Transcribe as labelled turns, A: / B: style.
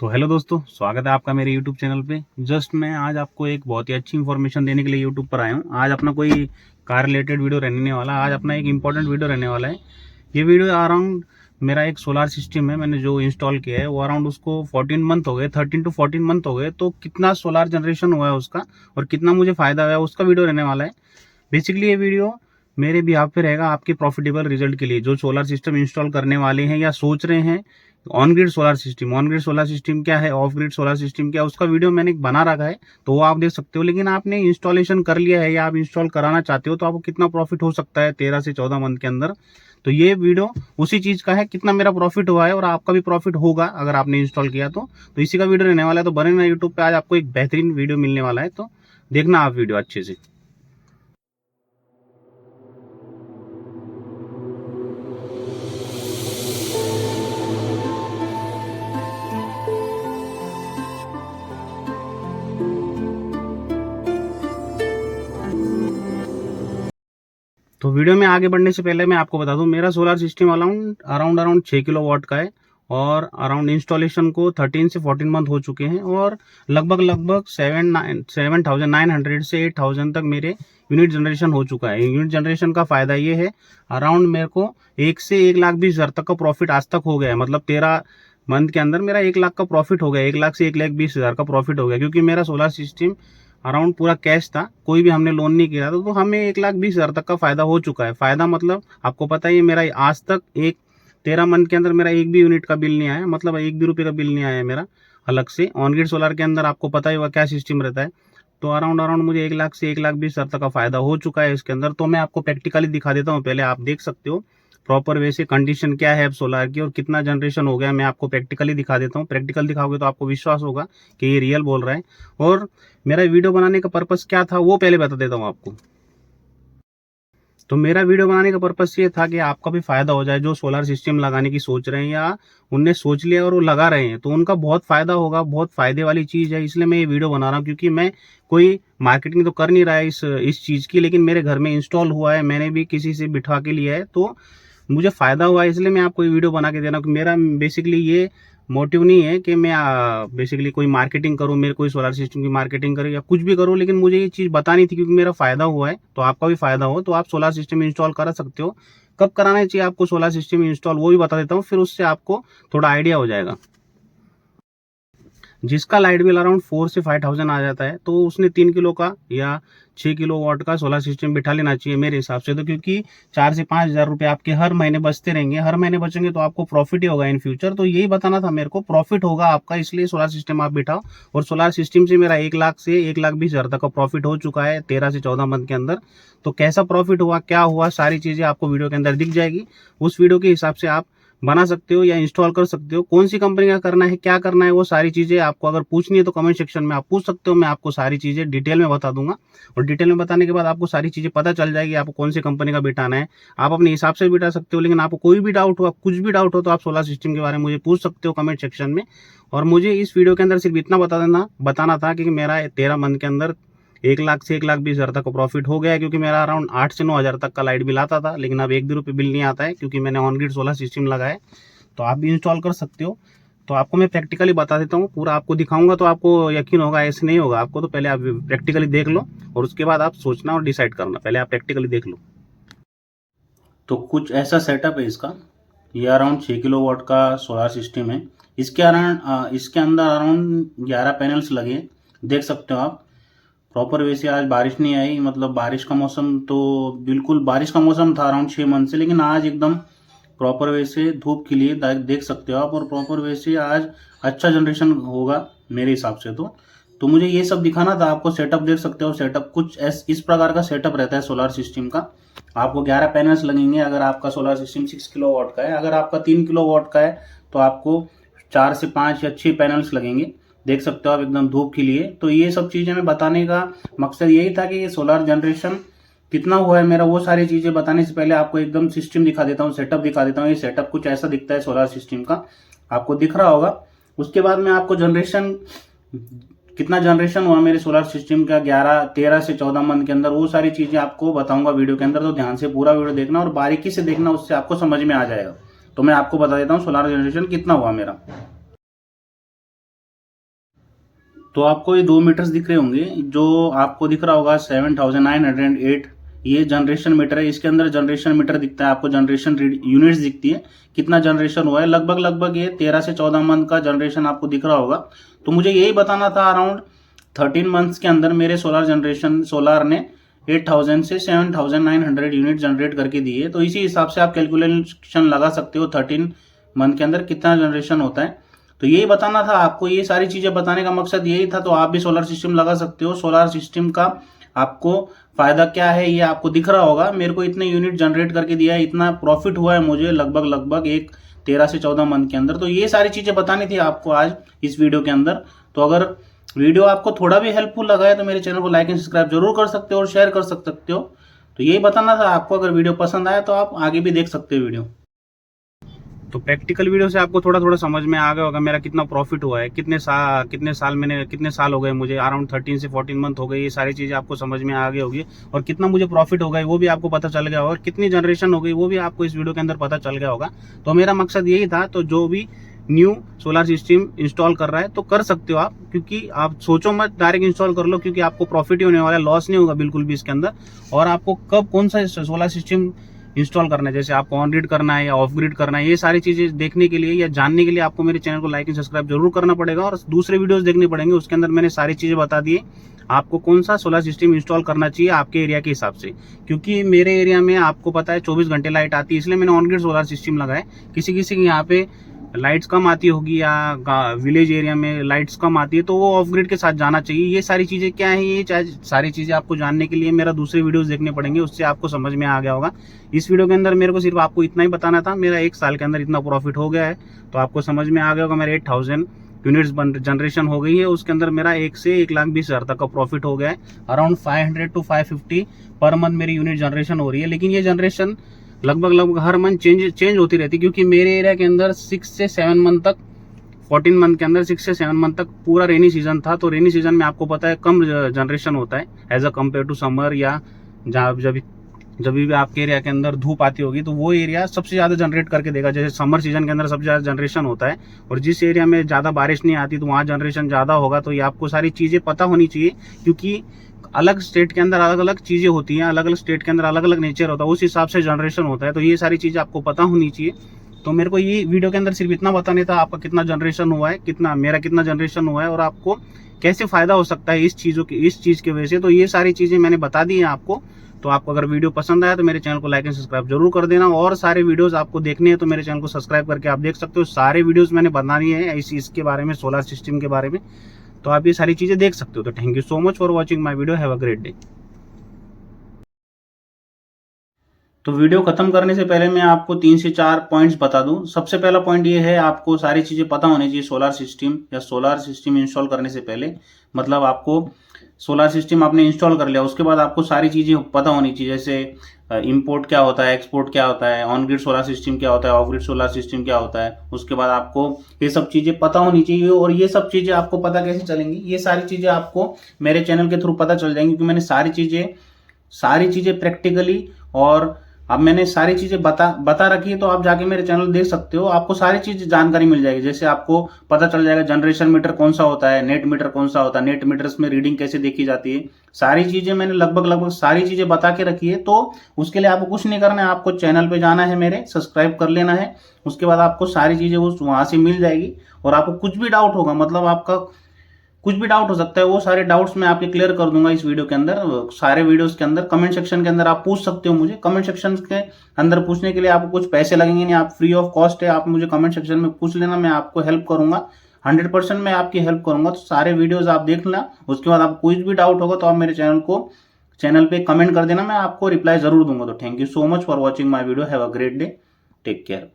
A: तो हेलो दोस्तों, स्वागत है आपका मेरे यूट्यूब चैनल पे। जस्ट मैं आज आपको एक बहुत ही अच्छी इन्फॉर्मेशन देने के लिए यूट्यूब पर आया हूँ। आज अपना कोई कार रिलेटेड वीडियो रहने वाला है। आज अपना एक इम्पॉर्टेंट वीडियो रहने वाला है। ये वीडियो अराउंड मेरा एक सोलार सिस्टम है, मैंने जो इंस्टॉल किया है वो अराउंड उसको 14 मंथ हो गए, 13 to 14 मंथ हो गए। तो कितना सोलार जनरेशन हुआ है उसका और कितना मुझे फ़ायदा हुआ है उसका वीडियो रहने वाला है। बेसिकली ये वीडियो मेरे बिहाफ पे रहेगा आपके प्रॉफिटेबल रिजल्ट के लिए, जो सोलर सिस्टम इंस्टॉल करने वाले हैं या सोच रहे हैं। On grid solar system, on grid solar system क्या है, ऑफ ग्रिड सोलर सिस्टम क्या है, उसका वीडियो मैंने बना रखा है, तो वो आप देख सकते हो। लेकिन आपने इंस्टॉलेशन कर लिया है या आप इंस्टॉल कराना चाहते हो तो आपको कितना प्रॉफिट हो सकता है 13 से 14 मंथ के अंदर। तो ये वीडियो उसी चीज का है, कितना मेरा प्रॉफिट हुआ है और आपका भी प्रॉफिट होगा अगर आपने इंस्टॉल किया तो इसी का वीडियो रहने वाला है। तो बने ना यूट्यूब पे, आज आपको एक बेहतरीन वीडियो मिलने वाला है, तो देखना आप वीडियो अच्छे से। तो वीडियो में आगे बढ़ने से पहले मैं आपको बता दूं, मेरा solar system around 6 kilo watt का है और अराउंड इंस्टॉलेशन को 13 से 14 मंथ हो चुके हैं और लगभग 7,900 से 8,000 तक मेरे यूनिट जनरेशन हो चुका है। यूनिट जनरेशन का फायदा ये है, अराउंड मेरे को 1 से 1,20,000 तक का प्रॉफिट आज तक हो गया है। मतलब 13 मंथ के अंदर मेरा 1 लाख का प्रॉफिट हो गया, 1 लाख से 1,20,000 का प्रॉफिट हो गया, क्योंकि मेरा सोलर सिस्टम अराउंड पूरा कैश था, कोई भी हमने लोन नहीं किया था। तो हमें 1,20,000 तक का फायदा हो चुका है। फायदा मतलब आपको पता ही है, मेरा आज तक 13 मंथ के अंदर मेरा एक भी यूनिट का बिल नहीं आया, मतलब 1 भी रुपये का बिल नहीं आया मेरा अलग से। ऑन ग्रिड सोलर के अंदर आपको पता ही होगा क्या सिस्टम रहता है। तो अराउंड मुझे 1 लाख से 1,20,000 तक का फायदा हो चुका है इसके अंदर। तो मैं आपको प्रैक्टिकली दिखा देता हूँ, पहले आप देख सकते हो प्रॉपर वे से कंडीशन क्या है अब सोलार की और कितना जनरेशन हो गया। मैं आपको प्रैक्टिकली दिखा देता हूँ, प्रैक्टिकल दिखाओगे तो आपको विश्वास होगा कि ये रियल बोल रहा है। और मेरा वीडियो बनाने का पर्पस क्या था वो पहले बता देता हूँ आपको। तो मेरा वीडियो बनाने का पर्पस ये था कि आपका भी फायदा हो जाए, जो सोलर सिस्टम लगाने की सोच रहे हैं या उनने सोच लिया और वो लगा रहे हैं तो उनका बहुत फायदा होगा, बहुत फायदे वाली चीज है। इसलिए मैं ये वीडियो बना रहा हूँ, क्योंकि मैं कोई मार्केटिंग तो कर नहीं रहा है इस चीज की, लेकिन मेरे घर में इंस्टॉल हुआ है, मैंने भी किसी से बिठा के लिया है तो मुझे फायदा हुआ है। इसलिए मैं आपको ये वीडियो बना के दे रहा हूँ। मेरा बेसिकली ये मोटिव नहीं है कि मैं बेसिकली कोई मार्केटिंग करूं, मेरे कोई सोलर सिस्टम की मार्केटिंग करूं या कुछ भी करूं, लेकिन मुझे ये चीज़ बतानी थी क्योंकि मेरा फायदा हुआ है। तो आपका भी फायदा हो तो आप सोलर सिस्टम इंस्टॉल करा सकते हो। कब कराना चाहिए आपको सोलर सिस्टम इंस्टॉल वो भी बता देता हूँ, फिर उससे आपको थोड़ा आइडिया हो जाएगा। जिसका लाइट बिल अराउंड 4 से 5,000 आ जाता है तो उसने 3 किलो का या 6 किलो वाट का सोलर सिस्टम बिठा लेना चाहिए मेरे हिसाब से। तो क्योंकि 4 से 5,000 रुपये आपके हर महीने बचते रहेंगे, हर महीने बचेंगे तो आपको प्रॉफिट ही होगा इन फ्यूचर। तो यही बताना था मेरे को, प्रॉफिट होगा आपका, इसलिए सोलर सिस्टम आप बिठाओ। और सोलर सिस्टम से मेरा 1 लाख से 1,20,000 तक का प्रॉफिट हो चुका है 13 से 14 मंथ के अंदर। तो कैसा प्रॉफिट हुआ, क्या हुआ, सारी चीजें आपको वीडियो के अंदर दिख जाएगी। उस वीडियो के हिसाब से आप बना सकते हो या इंस्टॉल कर सकते हो। कौन सी कंपनी का करना है, क्या करना है, वो सारी चीजें आपको अगर पूछनी है तो कमेंट सेक्शन में आप पूछ सकते हो। मैं आपको सारी चीजें डिटेल में बता दूंगा और डिटेल में बताने के बाद आपको सारी चीजें पता चल जाएगी आपको कौन सी कंपनी का बिठाना है। आप अपने हिसाब से बिठा सकते हो, लेकिन आपको कोई भी डाउट हो, कुछ भी डाउट हो तो आप सोलर सिस्टम के बारे में मुझे पूछ सकते हो कमेंट सेक्शन में। और मुझे इस वीडियो के अंदर सिर्फ इतना बताना था कि मेरा 13 मंथ के अंदर 1 लाख से 1,20,000 तक का प्रॉफिट हो गया है, क्योंकि मेरा अराउंड 8 से 9,000 तक का लाइट बिल आता था, लेकिन अब 1 भी रुपये बिल नहीं आता है क्योंकि मैंने ऑन ग्रिड सोलर सिस्टम लगाया है। तो आप भी इंस्टॉल कर सकते हो। तो आपको मैं प्रैक्टिकली बता देता हूँ, पूरा आपको दिखाऊंगा तो आपको यकीन होगा, ऐसे नहीं होगा आपको। तो पहले आप प्रैक्टिकली देख लो और उसके बाद आप सोचना और डिसाइड करना। पहले आप प्रैक्टिकली देख लो। तो कुछ ऐसा सेटअप है इसका। ये अराउंड 6 किलो वाट का सोलर सिस्टम है। इसके अंदर अराउंड 11 पैनल्स लगे, देख सकते हो आप। प्रॉपर वैसे आज बारिश नहीं आई, मतलब बारिश का मौसम तो बिल्कुल बारिश का मौसम था अराउंड 6 मंथ से, लेकिन आज एकदम प्रॉपर वे से धूप खिली है, देख सकते हो आप। और प्रॉपर वे से आज अच्छा जनरेशन होगा मेरे हिसाब से। तो मुझे ये सब दिखाना था आपको। सेटअप देख सकते हो, सेटअप कुछ इस प्रकार का सेटअप रहता है सोलर सिस्टम का। आपको 11 पैनल्स लगेंगे अगर आपका सोलर सिस्टम 6 किलो वाट का है। अगर आपका 3 किलो वाट का है तो आपको 4 से 5 या 6 पैनल्स लगेंगे, देख सकते हो आप, एकदम धूप खिली है। तो ये सब चीज़ें मैं बताने का मकसद यही था कि ये सोलर जनरेशन कितना हुआ है मेरा, वो सारी चीजें बताने से पहले आपको एकदम सिस्टम दिखा देता हूँ, सेटअप दिखा देता हूँ। ये सेटअप कुछ ऐसा दिखता है सोलर सिस्टम का, आपको दिख रहा होगा। उसके बाद मैं आपको कितना जनरेशन हुआ मेरे सोलर सिस्टम का 13 से 14 मंथ के अंदर, वो सारी चीजें आपको बताऊंगा वीडियो के अंदर। तो ध्यान से पूरा वीडियो देखना और बारीकी से देखना, उससे आपको समझ में आ जाएगा। तो मैं आपको बता देता हूँ सोलर जनरेशन कितना हुआ मेरा। तो आपको ये 2 मीटर्स दिख रहे होंगे, जो आपको दिख रहा होगा 7908, ये जनरेशन मीटर है। इसके अंदर जनरेशन मीटर दिखता है आपको, जनरेशन यूनिट्स दिखती है, कितना जनरेशन हुआ है। लगभग ये 13 से 14 मंथ का जनरेशन आपको दिख रहा होगा। तो मुझे यही बताना था, अराउंड 13 मंथ्स के अंदर मेरे सोलार ने 8000 से 7900 यूनिट जनरेट करके दिए। तो इसी हिसाब से आप कैलकुलेशन लगा सकते हो 13 मंथ के अंदर कितना जनरेशन होता है। तो यही बताना था आपको, ये सारी चीजें बताने का मकसद यही था। तो आप भी सोलर सिस्टम लगा सकते हो। सोलर सिस्टम का आपको फायदा क्या है ये आपको दिख रहा होगा। मेरे को इतने यूनिट जनरेट करके दिया है, इतना प्रॉफिट हुआ है मुझे लगभग एक 13 से 14 मंथ के अंदर। तो ये सारी चीजें बतानी थी आपको आज इस वीडियो के अंदर। तो अगर वीडियो आपको थोड़ा भी हेल्पफुल लगा है तो मेरे चैनल को लाइक एंड सब्सक्राइब जरूर कर सकते हो और शेयर कर सकते हो। तो यही बताना था आपको। अगर वीडियो पसंद आया तो आप आगे भी देख सकते हो वीडियो। तो प्रैक्टिकल वीडियो से आपको थोड़ा थोड़ा समझ में आ गया होगा मेरा कितना प्रॉफिट हुआ है, कितने साल हो गए मुझे, अराउंड 13 से 14 मंथ हो गए। ये सारी चीजें आपको समझ में आ गई होगी और कितना मुझे प्रॉफिट हो गया वो भी आपको पता चल गया होगा, और कितनी जनरेशन हो गई वो भी आपको इस वीडियो के अंदर पता चल गया होगा। तो मेरा मकसद यही था। तो जो भी न्यू सोलर सिस्टम इंस्टॉल कर रहा है तो कर सकते हो आप, क्योंकि आप सोचो मत, डायरेक्ट इंस्टॉल कर लो, क्योंकि आपको प्रॉफिट ही होने वाला है, लॉस नहीं होगा बिल्कुल भी इसके अंदर। और आपको कब कौन सा सोलर सिस्टम इंस्टॉल करना है, जैसे आपको ऑन ग्रिड करना है या ऑफ ग्रिड करना है, ये सारी चीजें देखने के लिए या जानने के लिए आपको मेरे चैनल को लाइक एंड सब्सक्राइब जरूर करना पड़ेगा और दूसरे वीडियोस देखने पड़ेंगे। उसके अंदर मैंने सारी चीजें बता दी है आपको कौन सा सोलर सिस्टम इंस्टॉल करना चाहिए आपके एरिया के हिसाब से। क्योंकि मेरे एरिया में आपको पता है 24 घंटे लाइट आती है, इसलिए मैंने ऑन ग्रिड सोलर सिस्टम लगाए। किसी किसी के यहाँ पे लाइट्स कम आती होगी या विलेज एरिया में लाइट्स कम आती है तो वो ऑफ ग्रिड के साथ जाना चाहिए। ये सारी चीजें क्या है, ये सारी चीजें आपको जानने के लिए मेरा दूसरे वीडियोस देखने पड़ेंगे, उससे आपको समझ में आ गया होगा। इस वीडियो के अंदर मेरे को सिर्फ आपको इतना ही बताना था, मेरा 1 साल के अंदर इतना प्रॉफिट हो गया है। तो आपको समझ में आ गया होगा, मेरे 8000 यूनिट्स जनरेशन हो गई है, उसके अंदर मेरा 1 से 1,20,000 तक का प्रॉफिट हो गया है। अराउंड 500 to 550 पर मंथ मेरी यूनिट जनरेशन हो रही है। लेकिन ये जनरेशन लगभग हर मंथ चेंज होती रहती है, क्योंकि मेरे एरिया के अंदर 6 से 7 मंथ तक, 14 मंथ के अंदर 6 से 7 मंथ तक पूरा रेनी सीजन था। तो रेनी सीजन में आपको पता है कम जनरेशन होता है as a compare to summer, या जब भी आपके एरिया के अंदर धूप आती होगी तो वो एरिया सबसे ज्यादा जनरेट करके देगा। जैसे समर सीजन के अंदर सबसे ज्यादा जनरेशन होता है, और जिस एरिया में ज्यादा बारिश नहीं आती तो वहाँ जनरेशन ज्यादा होगा। तो ये आपको सारी चीजें पता होनी चाहिए, क्योंकि अलग स्टेट के अंदर अलग अलग चीजें होती हैं, अलग अलग स्टेट के अंदर अलग अलग नेचर होता है, उस हिसाब से जनरेशन होता है। तो ये सारी चीजें आपको पता होनी चाहिए। तो मेरे को ये वीडियो के अंदर सिर्फ इतना बताना था, आपका कितना जनरेशन हुआ है, मेरा कितना जनरेशन हुआ है और आपको कैसे फायदा हो सकता है इस चीज की वजह से। तो ये सारी चीजें मैंने बता दी है आपको। तो आपको अगर वीडियो पसंद आया तो मेरे चैनल को लाइक एंड सब्सक्राइब जरूर कर देना, और सारे वीडियोस आपको देखने हैं तो मेरे चैनल को सब्सक्राइब करके आप देख सकते हो। सारे वीडियोस मैंने बना दिए हैं इसके बारे में, सोलर सिस्टम के बारे में, तो आप ये सारी चीजें देख सकते हो। तो thank you so much for watching my video, have a great day. तो वीडियो खत्म करने से पहले मैं आपको 3 से 4 पॉइंट्स बता दूं। सबसे पहला पॉइंट ये है, आपको सारी चीजें पता होनी चाहिए सोलर सिस्टम या सोलर सिस्टम इंस्टॉल करने से पहले। मतलब आपको सोलर सिस्टम आपने इंस्टॉल कर लिया, उसके बाद आपको सारी चीजें पता होनी चाहिए, जैसे इंपोर्ट क्या होता है, एक्सपोर्ट क्या होता है, ऑन ग्रिड सोलर सिस्टम क्या होता है, ऑफ ग्रिड सोलर सिस्टम क्या होता है। उसके बाद आपको ये सब चीजें पता होनी चाहिए। और ये सब चीजें आपको पता कैसे चलेंगी, ये सारी चीजें आपको मेरे चैनल के थ्रू पता चल जाएंगी, क्योंकि मैंने सारी चीजें प्रैक्टिकली, और अब मैंने सारी चीजें बता रखी है। तो आप जाके मेरे चैनल देख सकते हो, आपको सारी चीज जानकारी मिल जाएगी। जैसे आपको पता चल जाएगा जनरेशन मीटर कौन सा होता है, नेट मीटर कौन सा होता है, नेट मीटर्स में रीडिंग कैसे देखी जाती है। सारी चीजें मैंने लगभग सारी चीजें बता के रखी है। तो उसके लिए आपको कुछ नहीं करना है, आपको चैनल पे जाना है, मेरे सब्सक्राइब कर लेना है। उसके बाद आपको सारी चीजें वहां से मिल जाएगी। और आपको कुछ भी डाउट होगा, मतलब आपका कुछ भी डाउट हो सकता है, वो सारे डाउट्स मैं आपके क्लियर कर दूंगा इस वीडियो के अंदर, सारे वीडियोस के अंदर। कमेंट सेक्शन के अंदर आप पूछ सकते हो मुझे। कमेंट सेक्शन के अंदर पूछने के लिए आपको कुछ पैसे लगेंगे नहीं, आप फ्री ऑफ कॉस्ट है, आप मुझे कमेंट सेक्शन में पूछ लेना, मैं आपको हेल्प करूंगा, 100% मैं आपकी हेल्प करूंगा। तो सारे वीडियोज आप देख लेना। उसके बाद आपको कुछ भी डाउट होगा तो आप मेरे चैनल पे कमेंट कर देना, मैं आपको रिप्लाई जरूर दूंगा। तो thank you so much for watching my video, have a great day, take care.